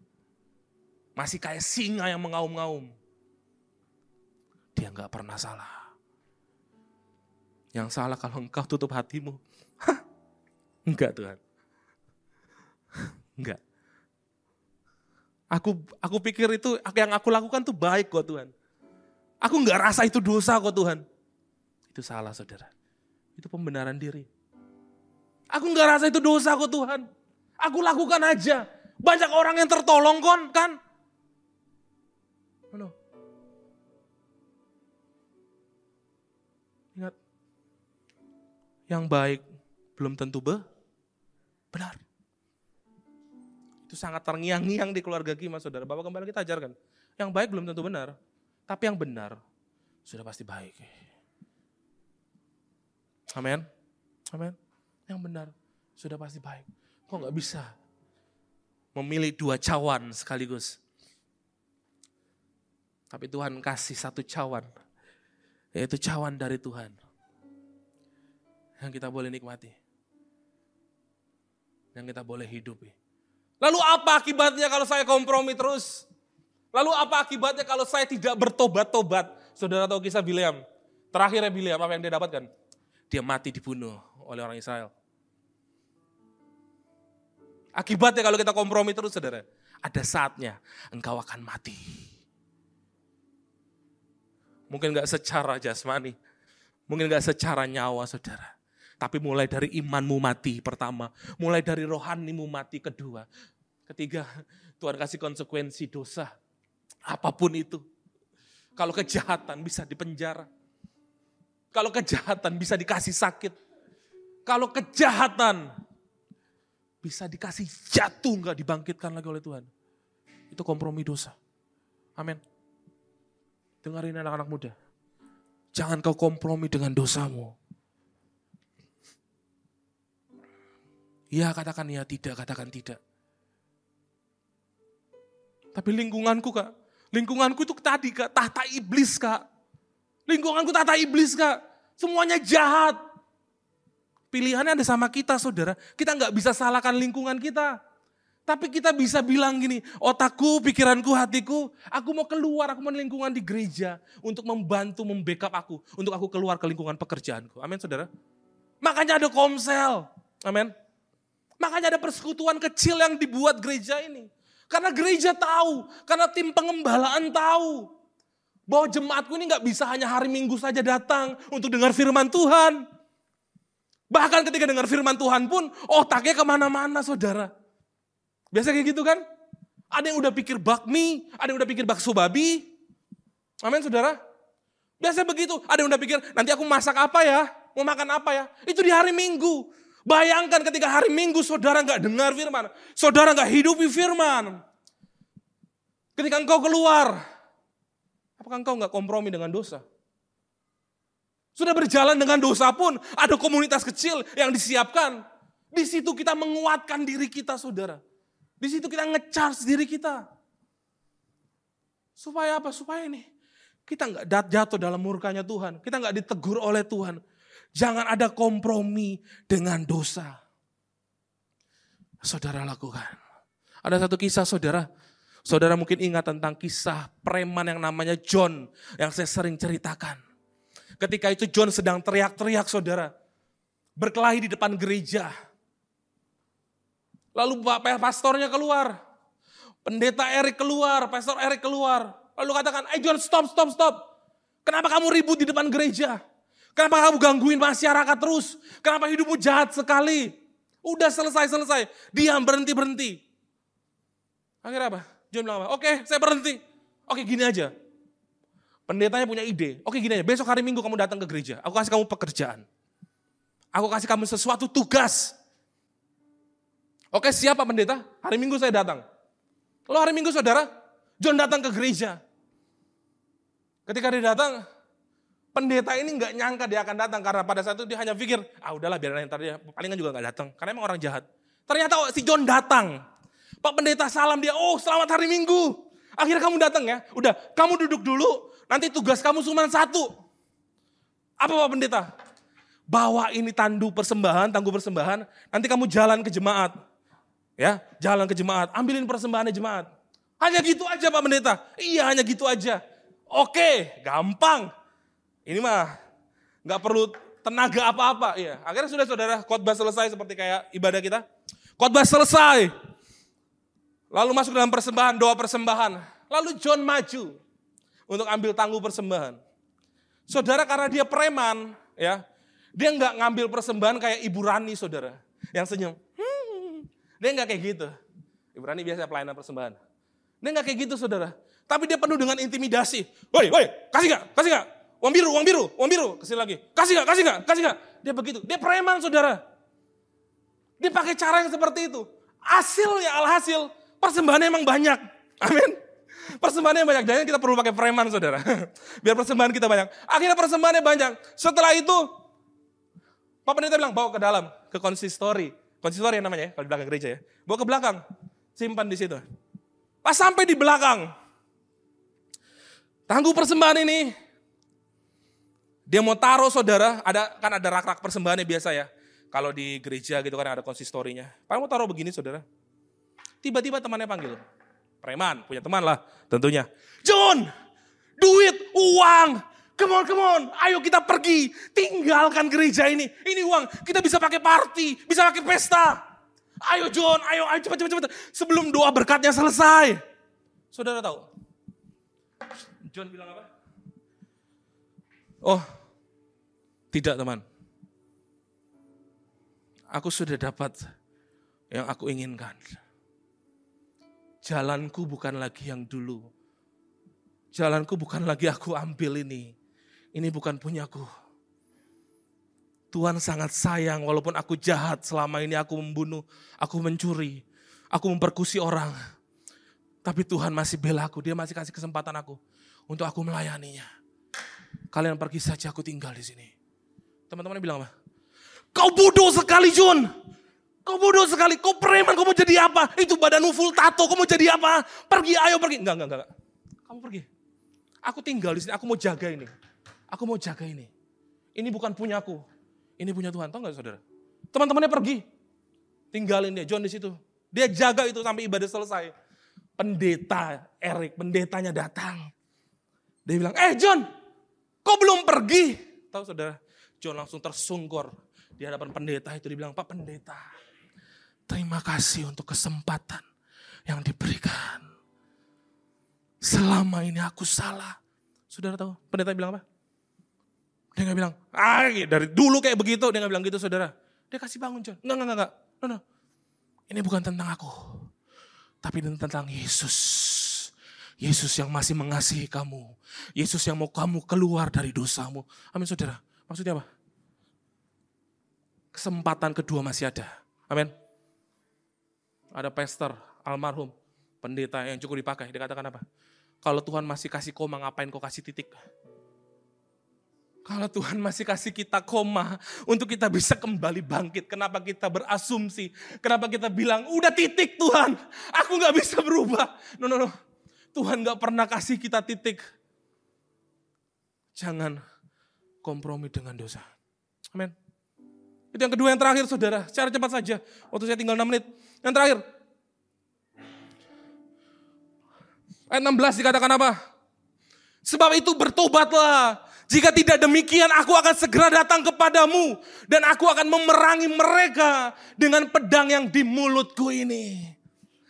masih kayak singa yang mengaum-ngaum, dia nggak pernah salah. Yang salah kalau engkau tutup hatimu. Enggak Tuhan. Enggak. Aku pikir itu yang aku lakukan tuh baik kok Tuhan. Aku nggak rasa itu dosa kok Tuhan. Itu salah saudara. Itu pembenaran diri. Aku nggak rasa itu dosa kok Tuhan. Aku lakukan aja. Banyak orang yang tertolong kan? No. Ingat. Yang baik belum tentu benar. Itu sangat terngiang-ngiang di keluarga Gima saudara. Bapak Gembala kita ajarkan. Yang baik belum tentu benar. Tapi yang benar sudah pasti baik. Amin. Amin. Yang benar sudah pasti baik. Kok gak bisa memilih dua cawan sekaligus? Tapi Tuhan kasih satu cawan. Yaitu cawan dari Tuhan. Yang kita boleh nikmati. Yang kita boleh hidupi. Lalu apa akibatnya kalau saya kompromi terus? Lalu apa akibatnya kalau saya tidak bertobat-tobat? Saudara tahu kisah Bileam. Terakhirnya Bileam, apa yang dia dapatkan? Dia mati dibunuh oleh orang Israel. Akibatnya kalau kita kompromi terus saudara. Ada saatnya engkau akan mati. Mungkin gak secara jasmani. Mungkin gak secara nyawa saudara. Tapi mulai dari imanmu mati pertama. Mulai dari rohanimu mati kedua. Ketiga, Tuhan kasih konsekuensi dosa. Apapun itu. Kalau kejahatan bisa dipenjara. Kalau kejahatan bisa dikasih sakit. Kalau kejahatan bisa dikasih jatuh, gak dibangkitkan lagi oleh Tuhan. Itu kompromi dosa. Amin. Dengarin anak-anak muda. Jangan kau kompromi dengan dosamu. Ya katakan ya, tidak katakan tidak. Tapi lingkunganku kak, lingkunganku itu tadi kak, tahta iblis kak. Lingkunganku tahta iblis kak, semuanya jahat. Pilihannya ada sama kita saudara, kita gak bisa salahkan lingkungan kita. Tapi kita bisa bilang gini, otakku, pikiranku, hatiku, aku mau keluar, aku mau lingkungan di gereja. Untuk membantu, membackup aku, untuk aku keluar ke lingkungan pekerjaanku. Amin saudara. Makanya ada komsel, amin. Makanya ada persekutuan kecil yang dibuat gereja ini. Karena gereja tahu, karena tim pengembalaan tahu. Bahwa jemaatku ini gak bisa hanya hari Minggu saja datang untuk dengar firman Tuhan. Bahkan ketika dengar firman Tuhan pun otaknya kemana-mana saudara. Biasa kayak gitu kan? Ada yang udah pikir bakmi, ada yang udah pikir bakso babi. Amin saudara. Biasa begitu, ada yang udah pikir nanti aku masak apa ya, mau makan apa ya. Itu di hari Minggu. Bayangkan ketika hari Minggu saudara gak dengar firman. Saudara gak hidupi firman. Ketika engkau keluar. Apakah engkau gak kompromi dengan dosa? Sudah berjalan dengan dosa pun ada komunitas kecil yang disiapkan. Di situ kita menguatkan diri kita saudara. Di situ kita nge-charge diri kita. Supaya apa? Supaya ini. Kita gak jatuh dalam murkanya Tuhan. Kita gak ditegur oleh Tuhan. Jangan ada kompromi dengan dosa. Saudara lakukan. Ada satu kisah saudara. Saudara mungkin ingat tentang kisah preman yang namanya John. Yang saya sering ceritakan. Ketika itu John sedang teriak-teriak saudara. Berkelahi di depan gereja. Lalu pastornya keluar. Pendeta Erik keluar. Pastor Erik keluar. Lalu katakan, John stop. Kenapa kamu ribut di depan gereja? Kenapa kamu gangguin masyarakat terus? Kenapa hidupmu jahat sekali? Udah selesai. Diam, berhenti. Akhirnya apa? John bilang apa? Oke, saya berhenti. Oke, gini aja. Pendetanya punya ide. Oke, gini aja. Besok hari Minggu kamu datang ke gereja. Aku kasih kamu pekerjaan. Aku kasih kamu sesuatu tugas. Oke, siapa pendeta? Hari Minggu saya datang. Lalu hari Minggu saudara, John datang ke gereja. Ketika dia datang, pendeta ini nggak nyangka dia akan datang karena pada saat itu dia hanya pikir, udahlah biarin aja, ntar dia palingan juga nggak datang karena emang orang jahat. Ternyata si John datang. Pak pendeta salam dia, selamat hari Minggu. Akhirnya kamu datang ya, udah kamu duduk dulu, nanti tugas kamu cuma satu. Apa Pak pendeta? Bawa ini tangguh persembahan, nanti kamu jalan ke jemaat. Ya, jalan ke jemaat, ambilin persembahannya jemaat. Hanya gitu aja Pak pendeta. Iya hanya gitu aja. Oke, gampang. Ini mah nggak perlu tenaga apa-apa. Iya, akhirnya sudah saudara, khotbah selesai seperti kayak ibadah kita. Khotbah selesai. Lalu masuk dalam persembahan, doa persembahan. Lalu John maju untuk ambil tangguh persembahan. Saudara, karena dia preman, ya, dia nggak ngambil persembahan kayak Ibu Rani, saudara, yang senyum. Dia nggak kayak gitu. Ibu Rani biasa pelayanan persembahan. Dia nggak kayak gitu, saudara. Tapi dia penuh dengan intimidasi. Woi, kasih nggak? Uang biru. Kasih lagi. Kasih nggak? Dia begitu. Dia preman, saudara. Dia pakai cara yang seperti itu. Alhasil, persembahannya emang banyak. Amin. Persembahannya banyak. Dan kita perlu pakai preman, saudara. Biar persembahan kita banyak. Akhirnya persembahannya banyak. Setelah itu, Pak Pendeta bilang, bawa ke dalam, ke konsistori. Konsistori yang namanya ya, kalau di belakang gereja ya. Bawa ke belakang, simpan di situ. Pas sampai di belakang, tangguh persembahan ini, dia mau taruh, saudara, kan ada rak-rak persembahannya biasa ya. Kalau di gereja gitu kan ada konsistorinya. Pak mau taruh begini, saudara. Tiba-tiba temannya panggil. Preman, punya teman lah tentunya. John, duit, uang, come on, ayo kita pergi. Tinggalkan gereja ini uang, kita bisa pakai party, bisa pakai pesta. Ayo John, ayo cepat. Sebelum doa berkatnya selesai. Saudara tahu? John bilang apa? Oh, tidak teman. Aku sudah dapat yang aku inginkan. Jalanku bukan lagi yang dulu. Jalanku bukan lagi aku ambil ini. Ini bukan punyaku. Tuhan sangat sayang walaupun aku jahat selama ini aku membunuh, aku mencuri, aku memperkusi orang. Tapi Tuhan masih bela aku, dia masih kasih kesempatan aku untuk aku melayaninya. Kalian pergi saja, aku tinggal di sini. Teman-temannya bilang apa? Kau bodoh sekali John. Kau bodoh sekali, kau preman, kau mau jadi apa? Itu badanmu full tato, kau mau jadi apa? Pergi, ayo pergi. Enggak. Kamu pergi. Aku tinggal di sini, aku mau jaga ini. Aku mau jaga ini. Ini bukan punyaku. Ini punya Tuhan, tahu enggak saudara? Teman-temannya pergi. Tinggalin dia, John di situ. Dia jaga itu sampai ibadah selesai. Pendeta Erik, pendetanya datang. Dia bilang, John, kau belum pergi? Tahu saudara, John langsung tersungkur di hadapan pendeta itu. Dia bilang, Pak Pendeta, terima kasih untuk kesempatan yang diberikan. Selama ini aku salah. Saudara tahu pendeta bilang apa? Dia gak bilang, dari dulu kayak begitu. Dia gak bilang gitu saudara. Dia kasih bangun John. Enggak. No. Ini bukan tentang aku. Tapi tentang Yesus. Yesus yang masih mengasihi kamu. Yesus yang mau kamu keluar dari dosamu. Amin saudara. Maksudnya apa? Kesempatan kedua masih ada. Amin. Ada pastor, almarhum, pendeta yang cukup dipakai. Dia katakan apa? Kalau Tuhan masih kasih koma, ngapain kau kasih titik? Kalau Tuhan masih kasih kita koma untuk kita bisa kembali bangkit. Kenapa kita berasumsi? Kenapa kita bilang, udah titik Tuhan. Aku gak bisa berubah. No. Tuhan gak pernah kasih kita titik. Jangan kompromi dengan dosa. Amin. Itu yang kedua, yang terakhir saudara. Secara cepat saja. Waktu saya tinggal 6 menit. Yang terakhir. Ayat 16 dikatakan apa? Sebab itu bertobatlah. Jika tidak demikian aku akan segera datang kepadamu. Dan aku akan memerangi mereka dengan pedang yang di mulutku ini.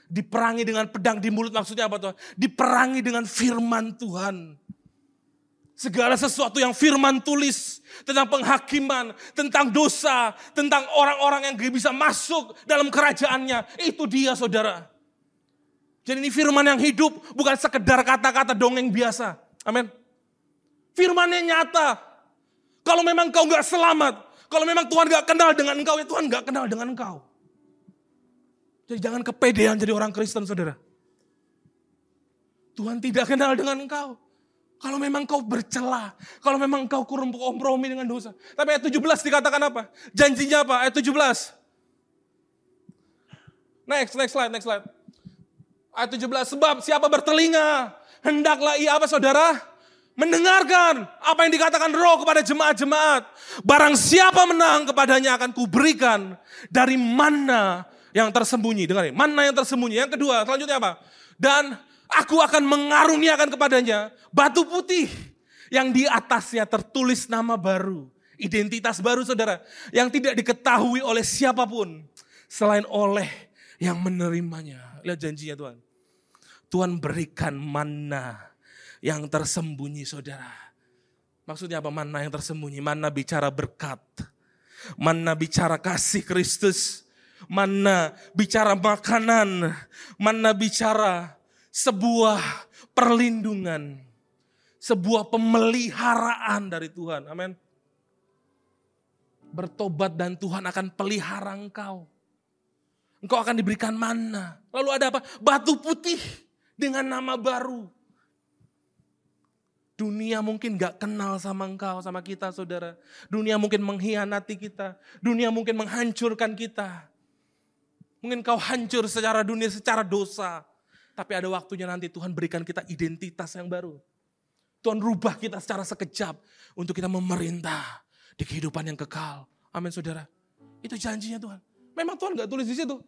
Diperangi dengan pedang di mulut maksudnya apa Tuhan? Diperangi dengan firman Tuhan. Segala sesuatu yang firman tulis tentang penghakiman, tentang dosa, tentang orang-orang yang bisa masuk dalam kerajaannya. Itu dia saudara. Jadi ini firman yang hidup, bukan sekedar kata-kata dongeng biasa. Amin. Firmannya nyata. Kalau memang kau gak selamat, kalau memang Tuhan gak kenal dengan engkau, ya Tuhan gak kenal dengan engkau. Jadi jangan kepedean jadi orang Kristen saudara. Tuhan tidak kenal dengan engkau. Kalau memang kau bercela, kalau memang kau kompromi dengan dosa. Tapi ayat 17 dikatakan apa? Janjinya apa? Ayat 17. Next slide. Ayat 17, sebab siapa bertelinga, hendaklah ia apa saudara? Mendengarkan apa yang dikatakan Roh kepada jemaat-jemaat. Barang siapa menang kepadanya akan kuberikan dari mana yang tersembunyi. Dengar, mana yang tersembunyi. Yang kedua, selanjutnya apa? Dan Aku akan mengaruniakan kepadanya batu putih yang di atasnya tertulis nama baru. Identitas baru saudara. Yang tidak diketahui oleh siapapun selain oleh yang menerimanya. Lihat janjinya Tuhan. Tuhan berikan manna yang tersembunyi saudara. Maksudnya apa manna yang tersembunyi? Manna bicara berkat. Manna bicara kasih Kristus. Manna bicara makanan. Manna bicara sebuah perlindungan. Sebuah pemeliharaan dari Tuhan. Amin. Bertobat dan Tuhan akan pelihara engkau. Engkau akan diberikan manna. Lalu ada apa? Batu putih dengan nama baru. Dunia mungkin gak kenal sama engkau, sama kita saudara. Dunia mungkin mengkhianati kita. Dunia mungkin menghancurkan kita. Mungkin kau hancur secara dunia, secara dosa. Tapi ada waktunya nanti Tuhan berikan kita identitas yang baru. Tuhan rubah kita secara sekejap untuk kita memerintah di kehidupan yang kekal. Amin saudara. Itu janjinya Tuhan. Memang Tuhan gak tulis di situ.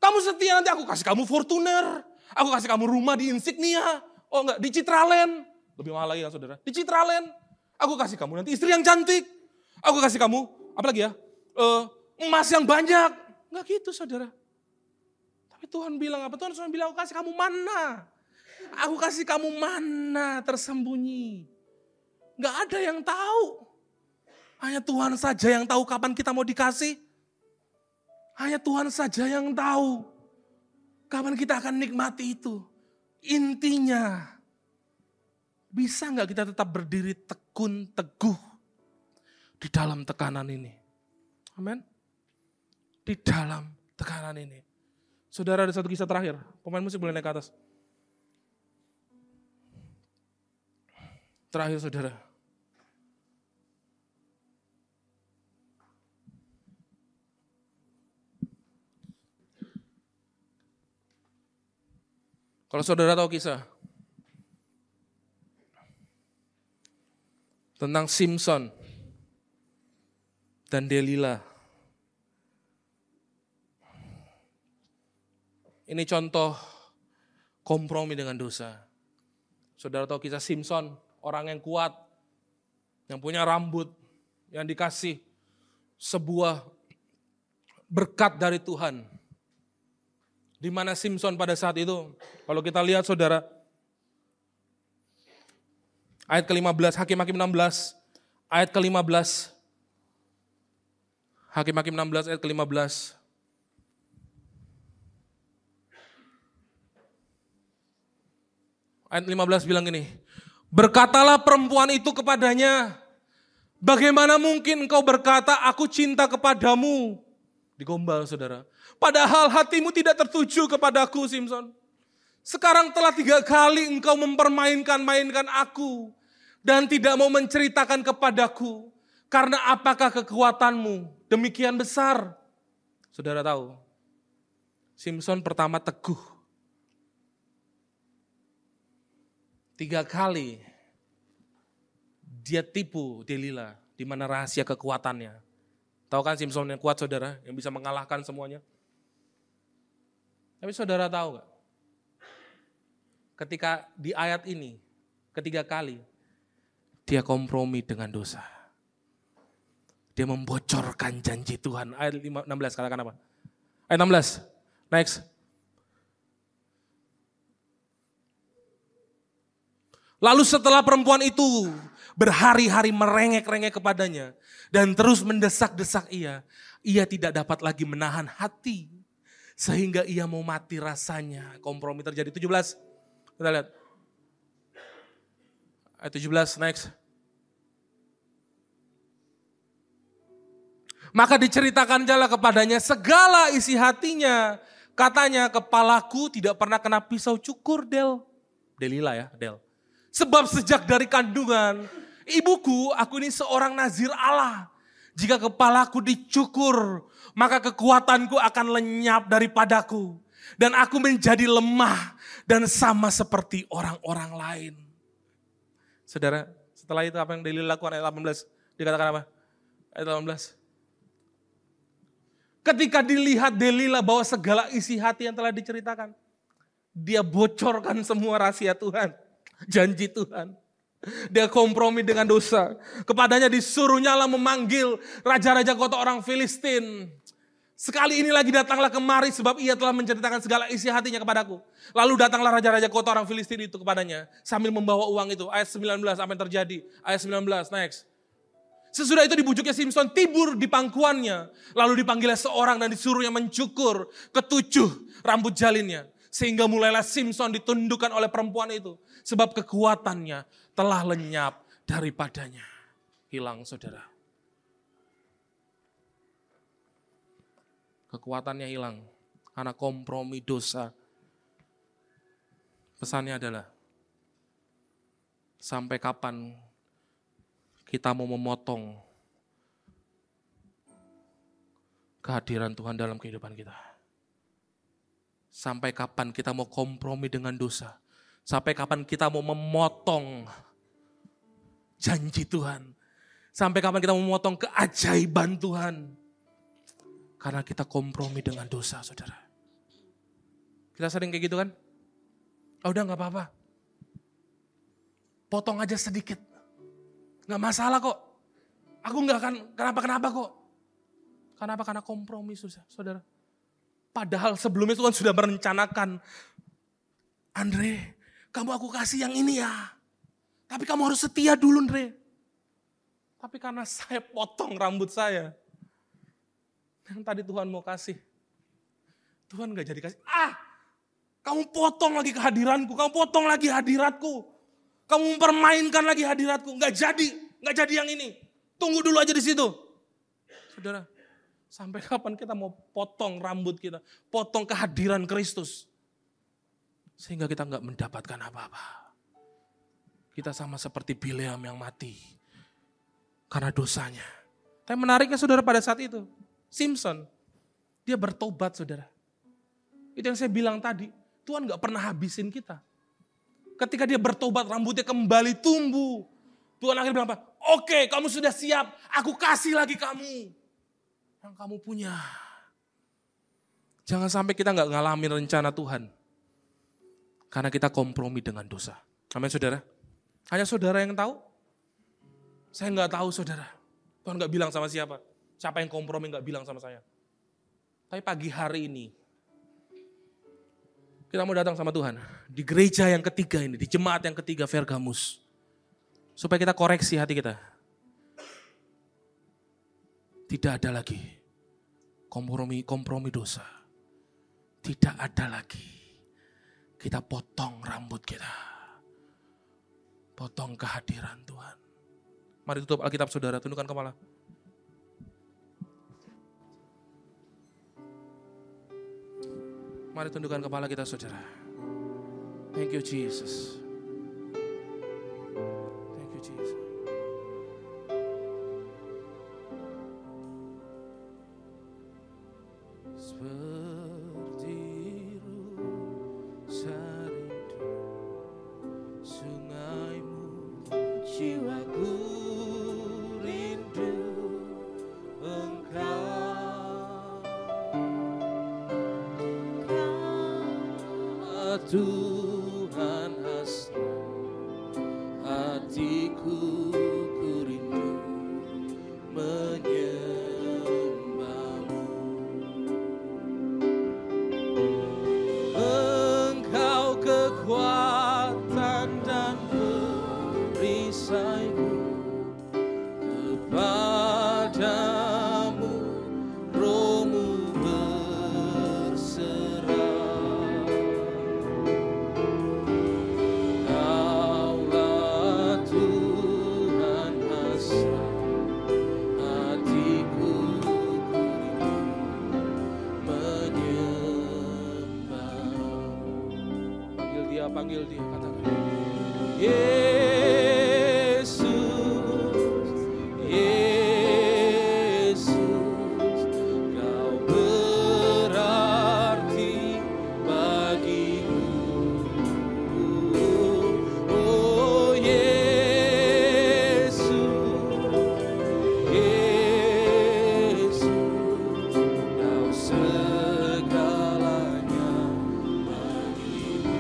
Kamu setia nanti aku kasih kamu Fortuner. Aku kasih kamu rumah di Insignia. Oh enggak, di Citraland. Lebih mahal lagi ya saudara. Di Citraland. Aku kasih kamu nanti istri yang cantik. Aku kasih kamu, apa lagi ya? Emas yang banyak. Enggak gitu saudara. Tapi Tuhan bilang apa? Tuhan bilang aku kasih kamu manna. Aku kasih kamu manna tersembunyi. Enggak ada yang tahu. Hanya Tuhan saja yang tahu kapan kita mau dikasih. Hanya Tuhan saja yang tahu kapan kita akan nikmati itu. Intinya, bisa nggak kita tetap berdiri tekun, teguh di dalam tekanan ini? Amin. Di dalam tekanan ini. Saudara, ada satu kisah terakhir. Pemain musik boleh naik ke atas. Terakhir saudara. Kalau saudara tahu kisah tentang Simpson dan Delila. Ini contoh kompromi dengan dosa. Saudara tahu kisah Simpson, orang yang kuat, yang punya rambut, yang dikasih sebuah berkat dari Tuhan. Di mana Simpson pada saat itu, kalau kita lihat saudara, ayat ke-15, Hakim-Hakim 16, ayat ke-15, Hakim-Hakim 16 ayat ke-15. Ayat 15 bilang gini, berkatalah perempuan itu kepadanya, bagaimana mungkin engkau berkata aku cinta kepadamu? Digombal saudara. Padahal hatimu tidak tertuju kepadaku Simpson. Sekarang telah 3 kali engkau mainkan aku. Dan tidak mau menceritakan kepadaku. Karena apakah kekuatanmu demikian besar? Saudara tahu, Simpson pertama teguh. 3 kali dia tipu Delila, di mana rahasia kekuatannya. Tahu kan Simpson yang kuat saudara, yang bisa mengalahkan semuanya. Tapi saudara tahu gak? Ketika di ayat ini, ketiga kali, dia kompromi dengan dosa. Dia membocorkan janji Tuhan. Ayat 16, katakan apa? Ayat 16, next. Lalu setelah perempuan itu berhari-hari merengek-rengek kepadanya dan terus mendesak-desak ia tidak dapat lagi menahan hati sehingga ia mau mati rasanya. Kompromi terjadi. 17, kita lihat. Ayat 17, next. Maka diceritakan jala kepadanya segala isi hatinya. Katanya, kepalaku tidak pernah kena pisau cukur, Delila ya, Del. Sebab sejak dari kandungan, ibuku, aku ini seorang nazir Allah. Jika kepalaku dicukur, maka kekuatanku akan lenyap daripadaku. Dan aku menjadi lemah dan sama seperti orang-orang lain. Saudara, setelah itu apa yang Delila lakukan ayat 18? Dikatakan apa? Ayat 18. Ketika dilihat Delila bahwa segala isi hati yang telah diceritakan. Dia bocorkan semua rahasia Tuhan, janji Tuhan. Dia kompromi dengan dosa. Kepadanya disuruh nyala memanggil raja-raja kota orang Filistin. Sekali ini lagi datanglah kemari sebab ia telah menceritakan segala isi hatinya kepadaku. Lalu datanglah raja-raja kota orang Filistin itu kepadanya sambil membawa uang itu. Ayat 19 apa yang terjadi? Ayat 19 next. Sesudah itu dibujuknya Simson tidur di pangkuannya. Lalu dipanggilnya seorang dan disuruhnya mencukur ketujuh rambut jalinnya. Sehingga mulailah Simson ditundukkan oleh perempuan itu. Sebab kekuatannya telah lenyap daripadanya. Hilang saudara. Kekuatannya hilang karena kompromi dosa. Pesannya adalah, sampai kapan kita mau memotong kehadiran Tuhan dalam kehidupan kita? Sampai kapan kita mau kompromi dengan dosa? Sampai kapan kita mau memotong janji Tuhan? Sampai kapan kita mau memotong keajaiban Tuhan? Karena kita kompromi dengan dosa, saudara. Kita sering kayak gitu kan? Oh, udah gak apa-apa. Potong aja sedikit. Gak masalah kok. Aku gak akan kenapa-kenapa kok. Kenapa? Karena kompromi, saudara. Padahal sebelumnya Tuhan sudah merencanakan. Andre, kamu aku kasih yang ini ya. Tapi kamu harus setia dulu, Andre. Tapi karena saya potong rambut saya. Yang tadi Tuhan mau kasih. Tuhan gak jadi kasih. Kamu potong lagi kehadiranku. Kamu potong lagi hadiratku. Kamu mempermainkan lagi hadiratku. Gak jadi yang ini. Tunggu dulu aja di situ. Saudara, sampai kapan kita mau potong rambut kita. Potong kehadiran Kristus. Sehingga kita gak mendapatkan apa-apa. Kita sama seperti Bileam yang mati. Karena dosanya. Tapi menariknya saudara pada saat itu. Simson, dia bertobat saudara. Itu yang saya bilang tadi. Tuhan gak pernah habisin kita. Ketika dia bertobat rambutnya kembali tumbuh. Tuhan akhirnya bilang apa? Oke, kamu sudah siap. Aku kasih lagi kamu. Yang kamu punya. Jangan sampai kita gak ngalamin rencana Tuhan. Karena kita kompromi dengan dosa. Amin saudara. Hanya saudara yang tahu. Saya gak tahu saudara. Tuhan gak bilang sama siapa. Siapa yang kompromi gak bilang sama saya. Tapi pagi hari ini. Kita mau datang sama Tuhan. Di gereja yang ketiga ini. Di jemaat yang ketiga Pergamus. Supaya kita koreksi hati kita. Tidak ada lagi kompromi dosa. Tidak ada lagi. Kita potong rambut kita. Potong kehadiran Tuhan. Mari tutup Alkitab saudara. Tundukkan kepala. Mari tundukkan kepala kita saudara. Thank you Jesus. Thank you Jesus. Seperti rusa rindu sungaimu, jiwaku rindu Engkau. Tuhan asli, hatiku ku rindu menyembahmu. Engkau kekuatan dan perisaiku, kepadamu rohmu berserah. Panggil dia, katakan Yesus, Yesus, Kau berarti bagiku. Oh Yesus, Yesus, Kau segalanya bagiku.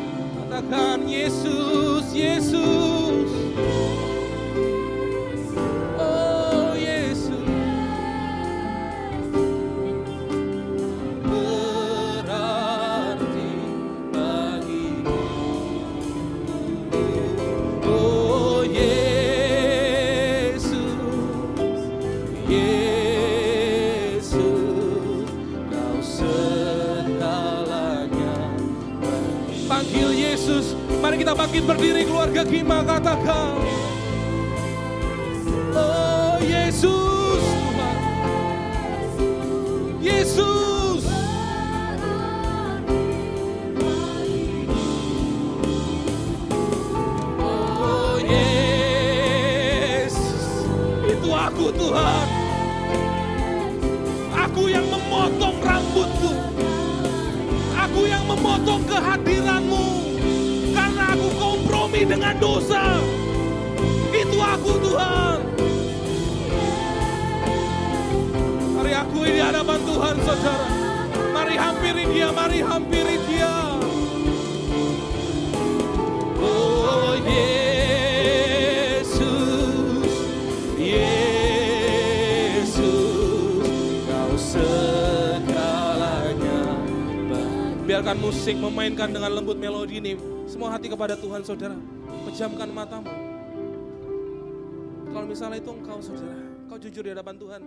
Mari kita bangkit berdiri keluarga Gima, katakan, oh Yesus Tuhan, Yesus. Oh Yesus, itu aku Tuhan. Aku yang memotong rambutku, aku yang memotong kehadiranmu, karena aku kompromi dengan dosa. Itu aku Tuhan. Mari akui di hadapan Tuhan saudara. Mari hampiri dia, mari hampiri dia. Oh Yesus, Yesus, Kau segalanya. Biarkan musik memainkan dengan lembut melodi ini. Semua hati kepada Tuhan saudara. Pejamkan matamu. Kalau misalnya itu engkau saudara, kau jujur di hadapan Tuhan.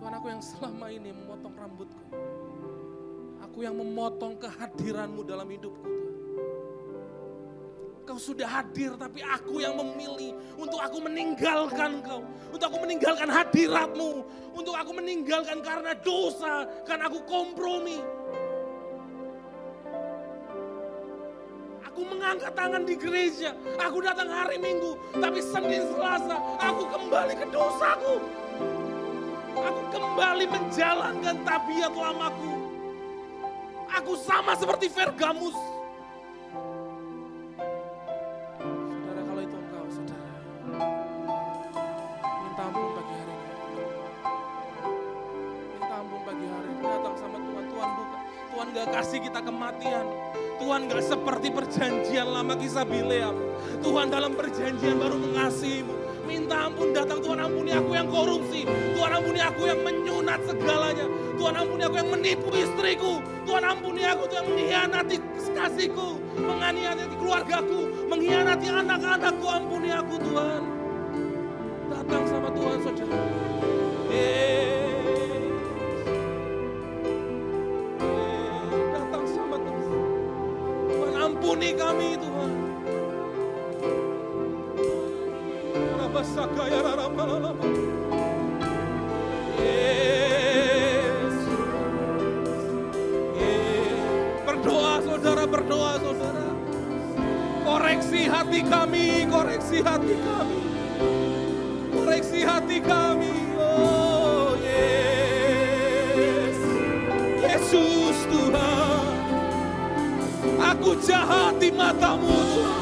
Tuhan, aku yang selama ini memotong rambutku. Aku yang memotong kehadiranmu dalam hidupku Tuhan. Kau sudah hadir tapi aku yang memilih untuk aku meninggalkan kau. Untuk aku meninggalkan hadiratmu. Untuk aku meninggalkan karena dosa, karena aku kompromi. Aku mengangkat tangan di gereja, aku datang hari Minggu, tapi Senin Selasa aku kembali ke dosaku. Aku kembali menjalankan tabiat lamaku. Aku sama seperti Pergamus. Saudara, kalau itu engkau, saudara, minta ampun pagi hari ini. Minta ampun pagi hari ini. Datang sama Tuhan, Tuhan buka. Tuhan gak kasih kita kematian. Tuhan gak seperti perjanjian lama kisah Bileam. Tuhan dalam perjanjian baru mengasihimu. Minta ampun, datang Tuhan, ampuni aku yang korupsi. Tuhan ampuni aku yang menyunat segalanya. Tuhan ampuni aku yang menipu istriku. Tuhan ampuni aku yang mengkhianati kasihku, mengkhianati keluargaku, mengkhianati anak-anakku. Ampuni aku Tuhan. Datang sama Tuhan saudara. Datang sama Tuhan. Tuhan ampuni kami Tuhan. Berdoa saudara, berdoa saudara. Koreksi hati kami, koreksi hati kami. Koreksi hati kami. Oh Yesus Tuhan. Aku jahat di matamu Tuhan.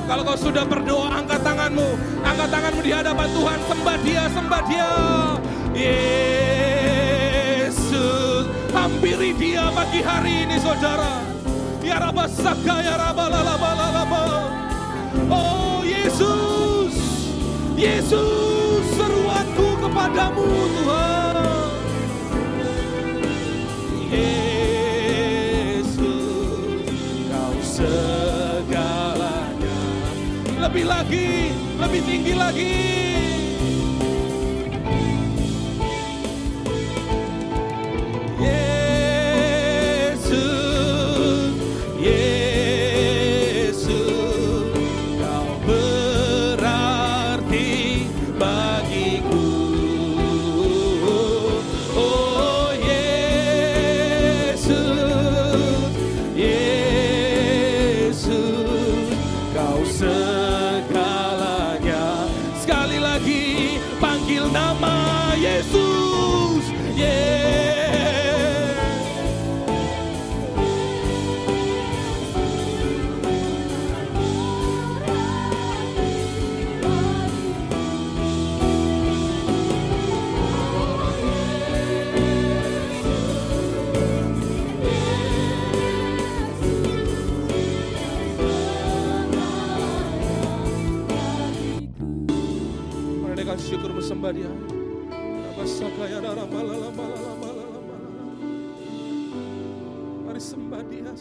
Kalau kau sudah berdoa, angkat tanganmu di hadapan Tuhan, sembah dia, sembah dia. Yesus, hampiri dia pagi hari ini saudara. Ya Rabasaka, ya Rabalalaba. Oh Yesus, Yesus, seruanku kepadamu Tuhan. Yesus, kau lebih lagi, lebih tinggi lagi. Yesus, Yesus, kau berarti bagiku. Oh Yesus, Yesus, kau sekali lagi panggil nama Yesus. Syukur bersembah dia. Mari sembah dia.